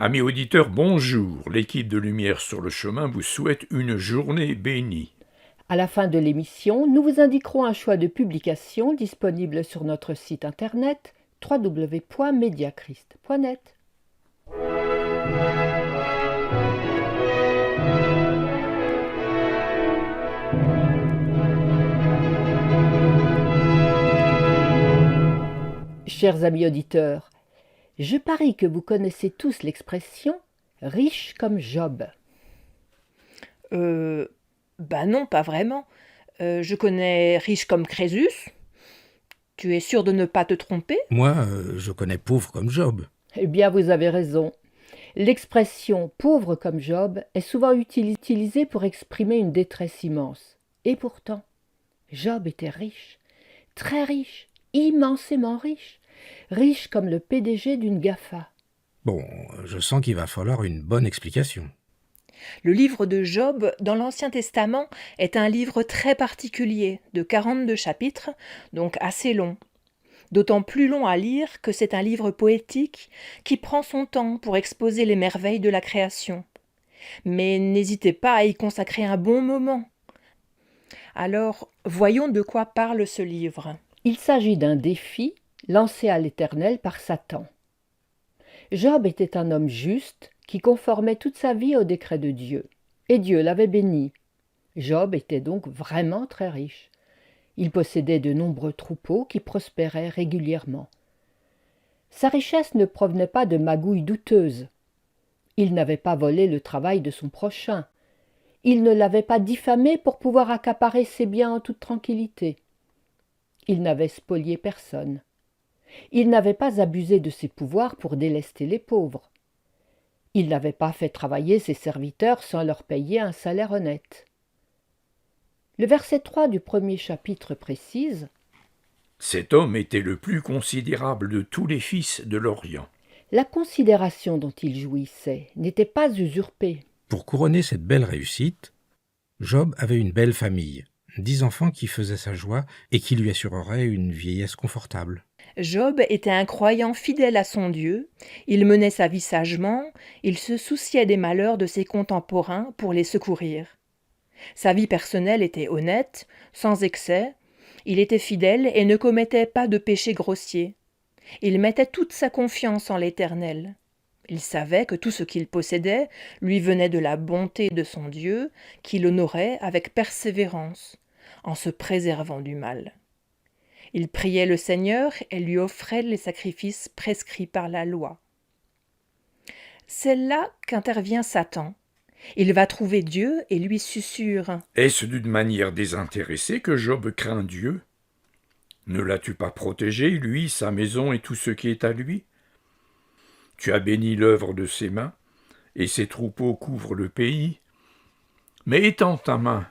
Amis auditeurs, bonjour. L'équipe de Lumière sur le chemin vous souhaite une journée bénie. À la fin de l'émission, nous vous indiquerons un choix de publication disponible sur notre site internet www.mediachrist.net. Chers amis auditeurs, je parie que vous connaissez tous l'expression « riche comme Job ». Non, pas vraiment. Je connais riche comme Crésus. Tu es sûr de ne pas te tromper? Moi, je connais pauvre comme Job. Eh bien, vous avez raison. L'expression « pauvre comme Job » est souvent utilisée pour exprimer une détresse immense. Et pourtant, Job était riche, très riche, immensément riche, riche comme le PDG d'une GAFA. Bon, je sens qu'il va falloir une bonne explication. Le livre de Job dans l'Ancien Testament est un livre très particulier, de 42 chapitres, donc assez long. D'autant plus long à lire que c'est un livre poétique qui prend son temps pour exposer les merveilles de la création. Mais n'hésitez pas à y consacrer un bon moment. Alors, voyons de quoi parle ce livre. Il s'agit d'un défi lancé à l'Éternel par Satan. Job était un homme juste qui conformait toute sa vie au décret de Dieu. Et Dieu l'avait béni. Job était donc vraiment très riche. Il possédait de nombreux troupeaux qui prospéraient régulièrement. Sa richesse ne provenait pas de magouilles douteuses. Il n'avait pas volé le travail de son prochain. Il ne l'avait pas diffamé pour pouvoir accaparer ses biens en toute tranquillité. Il n'avait spolié personne. Il n'avait pas abusé de ses pouvoirs pour délester les pauvres. Il n'avait pas fait travailler ses serviteurs sans leur payer un salaire honnête. Le verset 3 du premier chapitre précise « Cet homme était le plus considérable de tous les fils de l'Orient. » La considération dont il jouissait n'était pas usurpée. Pour couronner cette belle réussite, Job avait une belle famille, 10 enfants qui faisaient sa joie et qui lui assureraient une vieillesse confortable. Job était un croyant fidèle à son Dieu, il menait sa vie sagement, il se souciait des malheurs de ses contemporains pour les secourir. Sa vie personnelle était honnête, sans excès, il était fidèle et ne commettait pas de péché grossier. Il mettait toute sa confiance en l'Éternel. Il savait que tout ce qu'il possédait lui venait de la bonté de son Dieu, qu'il honorait avec persévérance, en se préservant du mal. Il priait le Seigneur et lui offrait les sacrifices prescrits par la loi. C'est là qu'intervient Satan. Il va trouver Dieu et lui susurre « Est-ce d'une manière désintéressée que Job craint Dieu? Ne l'as-tu pas protégé, lui, sa maison et tout ce qui est à lui? Tu as béni l'œuvre de ses mains, et ses troupeaux couvrent le pays. Mais étends ta main,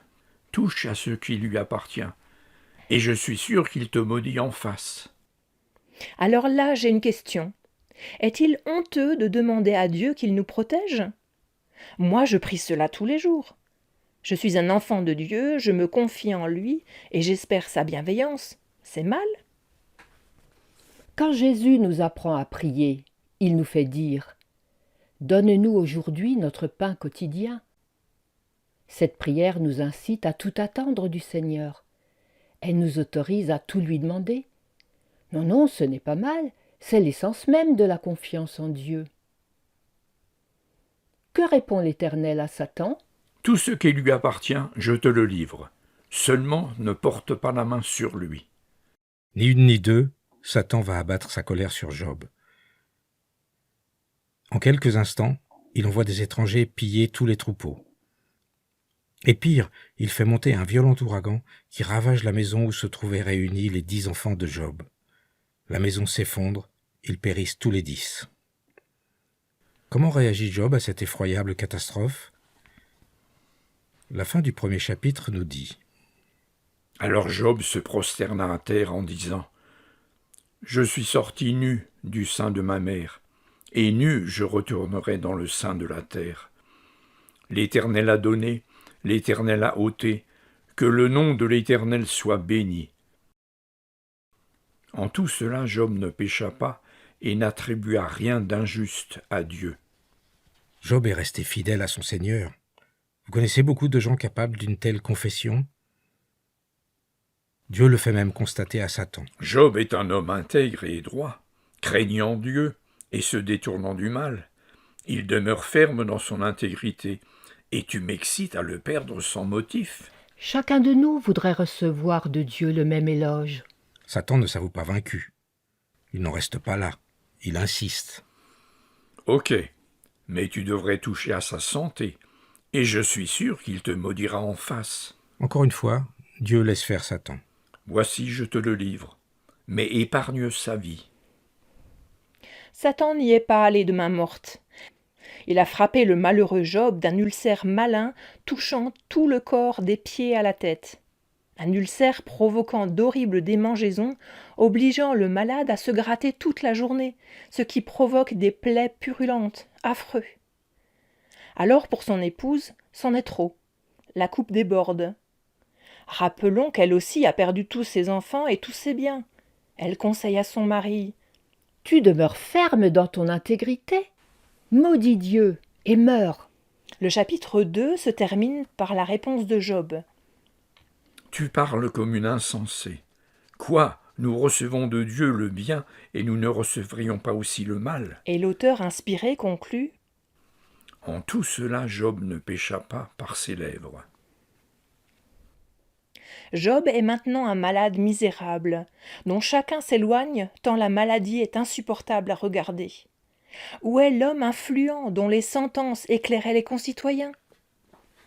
touche à ce qui lui appartient, et je suis sûr qu'il te maudit en face. » Alors là, j'ai une question. Est-il honteux de demander à Dieu qu'il nous protège? Moi, je prie cela tous les jours. Je suis un enfant de Dieu, je me confie en lui et j'espère sa bienveillance. C'est mal? Quand Jésus nous apprend à prier, il nous fait dire « Donne-nous aujourd'hui notre pain quotidien ». Cette prière nous incite à tout attendre du Seigneur. Elle nous autorise à tout lui demander. Non, non, ce n'est pas mal, c'est l'essence même de la confiance en Dieu. Que répond l'Éternel à Satan? Tout ce qui lui appartient, je te le livre. Seulement ne porte pas la main sur lui. Ni une ni deux, Satan va abattre sa colère sur Job. En quelques instants, il envoie des étrangers piller tous les troupeaux. Et pire, il fait monter un violent ouragan qui ravage la maison où se trouvaient réunis les 10 enfants de Job. La maison s'effondre, ils périssent tous les 10. Comment réagit Job à cette effroyable catastrophe? La fin du premier chapitre nous dit « Alors Job se prosterna à terre en disant « Je suis sorti nu du sein de ma mère, et nu je retournerai dans le sein de la terre. L'Éternel a donné, l'Éternel a ôté, que le nom de l'Éternel soit béni. » En tout cela, Job ne pécha pas et n'attribua rien d'injuste à Dieu. Job est resté fidèle à son Seigneur. Vous connaissez beaucoup de gens capables d'une telle confession? Dieu le fait même constater à Satan. Job est un homme intègre et droit, craignant Dieu et se détournant du mal. Il demeure ferme dans son intégrité, et tu m'excites à le perdre sans motif. Chacun de nous voudrait recevoir de Dieu le même éloge. Satan ne s'avoue pas vaincu. Il n'en reste pas là. Il insiste. Ok, mais tu devrais toucher à sa santé, et je suis sûr qu'il te maudira en face. Encore une fois, Dieu laisse faire Satan. Voici, je te le livre, mais épargne sa vie. Satan n'y est pas allé de main morte. Il a frappé le malheureux Job d'un ulcère malin touchant tout le corps des pieds à la tête. Un ulcère provoquant d'horribles démangeaisons, obligeant le malade à se gratter toute la journée, ce qui provoque des plaies purulentes, affreux. Alors pour son épouse, c'en est trop. La coupe déborde. Rappelons qu'elle aussi a perdu tous ses enfants et tous ses biens. Elle conseille à son mari: Tu demeures ferme dans ton intégrité. Maudis Dieu et meurs. Le chapitre 2 se termine par la réponse de Job. Tu parles comme une insensée. Quoi, nous recevons de Dieu le bien et nous ne recevrions pas aussi le mal? Et l'auteur inspiré conclut: En tout cela, Job ne pécha pas par ses lèvres. Job est maintenant un malade misérable, dont chacun s'éloigne tant la maladie est insupportable à regarder. Où est l'homme influent dont les sentences éclairaient les concitoyens?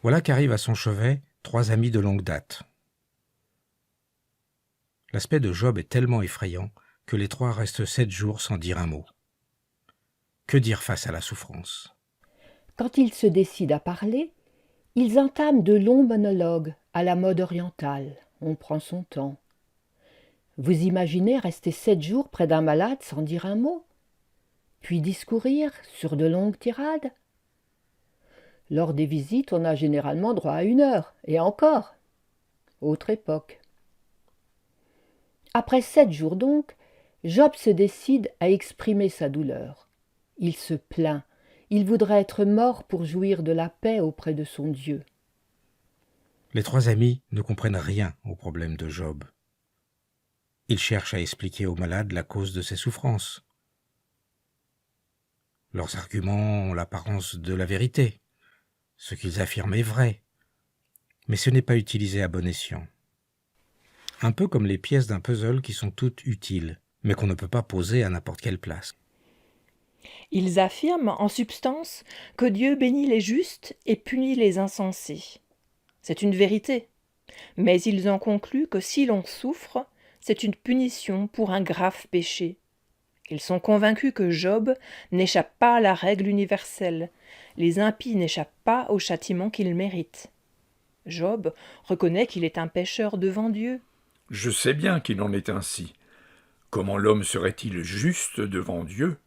Voilà qu'arrivent à son chevet 3 amis de longue date. L'aspect de Job est tellement effrayant que les 3 restent 7 jours sans dire un mot. Que dire face à la souffrance? Quand ils se décident à parler, ils entament de longs monologues à la mode orientale. On prend son temps. Vous imaginez rester 7 jours près d'un malade sans dire un mot, puis discourir sur de longues tirades? Lors des visites, on a généralement droit à 1 heure, et encore. Autre époque. Après 7 jours donc, Job se décide à exprimer sa douleur. Il se plaint. Il voudrait être mort pour jouir de la paix auprès de son Dieu. Les 3 amis ne comprennent rien au problème de Job. Ils cherchent à expliquer au malade la cause de ses souffrances. Leurs arguments ont l'apparence de la vérité. Ce qu'ils affirment est vrai, mais ce n'est pas utilisé à bon escient. Un peu comme les pièces d'un puzzle qui sont toutes utiles, mais qu'on ne peut pas poser à n'importe quelle place. Ils affirment en substance que Dieu bénit les justes et punit les insensés. C'est une vérité, mais ils en concluent que si l'on souffre, c'est une punition pour un grave péché. Ils sont convaincus que Job n'échappe pas à la règle universelle. Les impies n'échappent pas au châtiment qu'ils méritent. Job reconnaît qu'il est un pécheur devant Dieu. Je sais bien qu'il en est ainsi. Comment l'homme serait-il juste devant Dieu?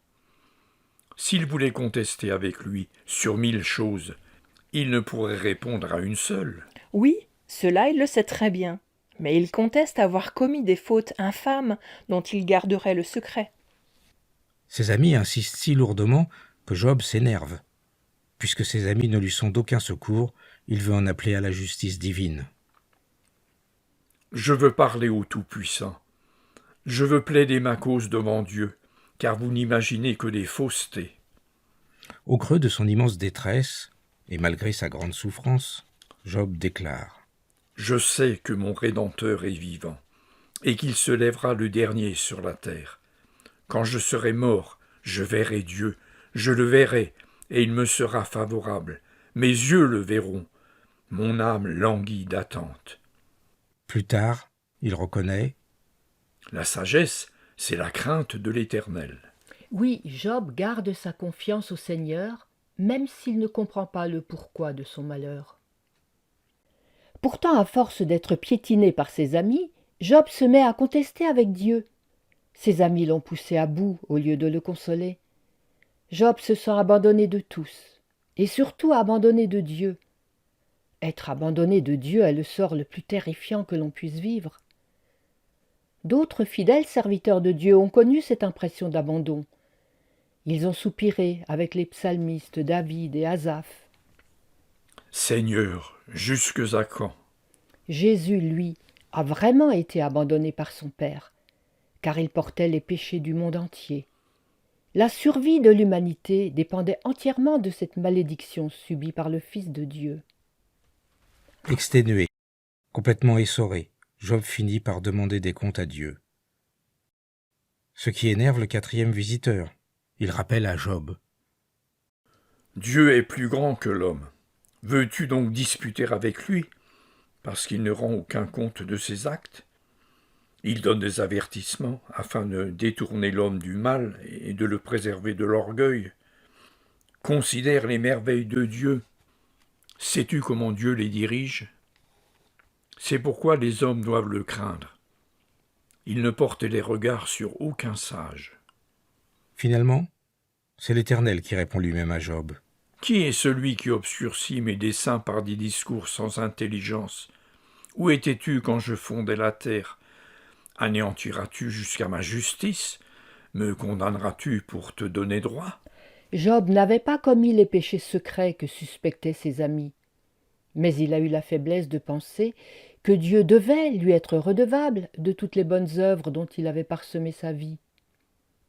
S'il voulait contester avec lui sur 1000 choses, il ne pourrait répondre à une seule. Oui, cela il le sait très bien, mais il conteste avoir commis des fautes infâmes dont il garderait le secret. Ses amis insistent si lourdement que Job s'énerve. Puisque ses amis ne lui sont d'aucun secours, il veut en appeler à la justice divine. Je veux parler au Tout-Puissant. Je veux plaider ma cause devant Dieu, car vous n'imaginez que des faussetés. Au creux de son immense détresse, et malgré sa grande souffrance, Job déclare: Je sais que mon Rédempteur est vivant, et qu'il se lèvera le dernier sur la terre. Quand je serai mort, je verrai Dieu, je le verrai, et il me sera favorable. Mes yeux le verront, mon âme languit d'attente. Plus tard, il reconnaît: La sagesse, c'est la crainte de l'Éternel. Oui, Job garde sa confiance au Seigneur, même s'il ne comprend pas le pourquoi de son malheur. Pourtant, à force d'être piétiné par ses amis, Job se met à contester avec Dieu. Ses amis l'ont poussé à bout au lieu de le consoler. Job se sent abandonné de tous, et surtout abandonné de Dieu. Être abandonné de Dieu est le sort le plus terrifiant que l'on puisse vivre. D'autres fidèles serviteurs de Dieu ont connu cette impression d'abandon. Ils ont soupiré avec les psalmistes David et Asaph. Seigneur, jusque à quand? Jésus, lui, a vraiment été abandonné par son Père, car il portait les péchés du monde entier. La survie de l'humanité dépendait entièrement de cette malédiction subie par le Fils de Dieu. Exténué, complètement essoré, Job finit par demander des comptes à Dieu. Ce qui énerve le 4e visiteur. Il rappelle à Job. Dieu est plus grand que l'homme. Veux-tu donc disputer avec lui, parce qu'il ne rend aucun compte de ses actes? Il donne des avertissements afin de détourner l'homme du mal et de le préserver de l'orgueil. Considère les merveilles de Dieu. Sais-tu comment Dieu les dirige? C'est pourquoi les hommes doivent le craindre. Il ne porte les regards sur aucun sage. Finalement, c'est l'Éternel qui répond lui-même à Job. Qui est celui qui obscurcit mes desseins par des discours sans intelligence? Où étais-tu quand je fondais la terre? Anéantiras-tu jusqu'à ma justice? Me condamneras-tu pour te donner droit? Job n'avait pas commis les péchés secrets que suspectaient ses amis, mais il a eu la faiblesse de penser que Dieu devait lui être redevable de toutes les bonnes œuvres dont il avait parsemé sa vie.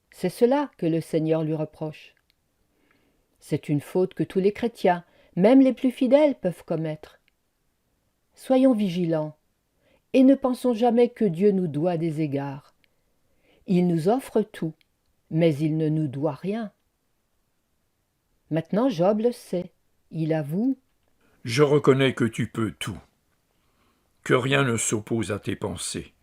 C'est cela que le Seigneur lui reproche. C'est une faute que tous les chrétiens, même les plus fidèles, peuvent commettre. Soyons vigilants et ne pensons jamais que Dieu nous doit des égards. Il nous offre tout, mais il ne nous doit rien. Maintenant Job le sait, il avoue. Je reconnais que tu peux tout, que rien ne s'oppose à tes pensées.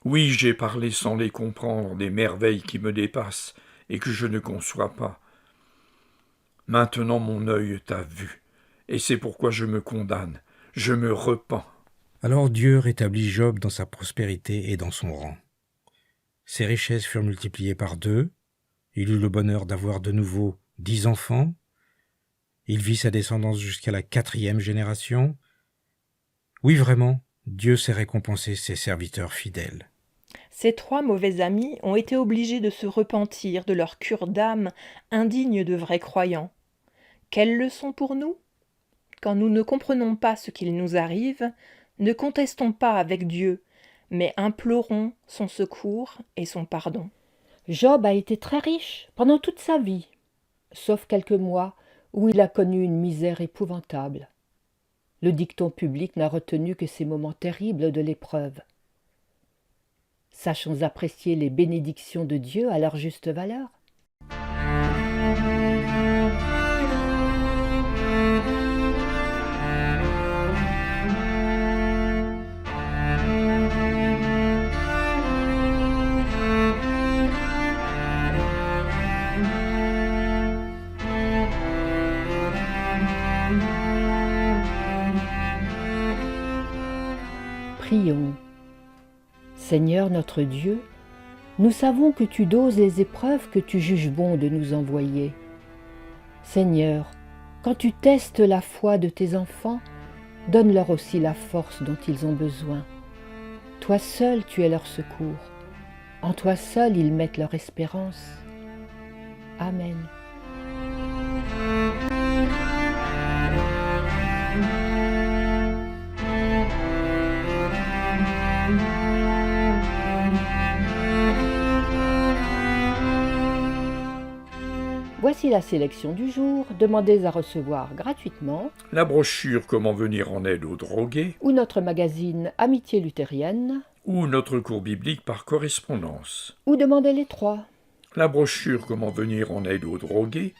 Oui, j'ai parlé sans les comprendre des merveilles qui me dépassent et que je ne conçois pas. Maintenant mon œil t'a vu, et c'est pourquoi je me condamne, je me repens. Alors Dieu rétablit Job dans sa prospérité et dans son rang. Ses richesses furent multipliées par 2, il eut le bonheur d'avoir de nouveau 10 enfants, il vit sa descendance jusqu'à la 4e génération. Oui, vraiment, Dieu sait récompenser ses serviteurs fidèles. Ces 3 mauvais amis ont été obligés de se repentir de leur cure d'âme indigne de vrais croyants. Quelle leçon pour nous? Quand nous ne comprenons pas ce qu'il nous arrive, ne contestons pas avec Dieu, mais implorons son secours et son pardon. Job a été très riche pendant toute sa vie, sauf quelques mois où il a connu une misère épouvantable. Le dicton public n'a retenu que ces moments terribles de l'épreuve. Sachons apprécier les bénédictions de Dieu à leur juste valeur. Prions. Seigneur notre Dieu, nous savons que tu doses les épreuves que tu juges bon de nous envoyer. Seigneur, quand tu testes la foi de tes enfants, donne-leur aussi la force dont ils ont besoin. Toi seul tu es leur secours. En toi seul ils mettent leur espérance. Amen. Voici la sélection du jour. Demandez à recevoir gratuitement La brochure Comment venir en aide aux drogués ou notre magazine Amitié luthérienne ou notre cours biblique par correspondance. ou demandez les 3. La brochure Comment venir en aide aux drogués,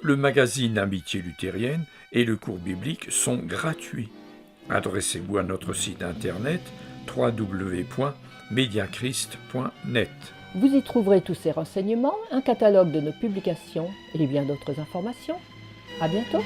le magazine Amitié luthérienne et le cours biblique sont gratuits. Adressez-vous à notre site internet www.mediachrist.net. Vous y trouverez tous ces renseignements, un catalogue de nos publications et bien d'autres informations. À bientôt.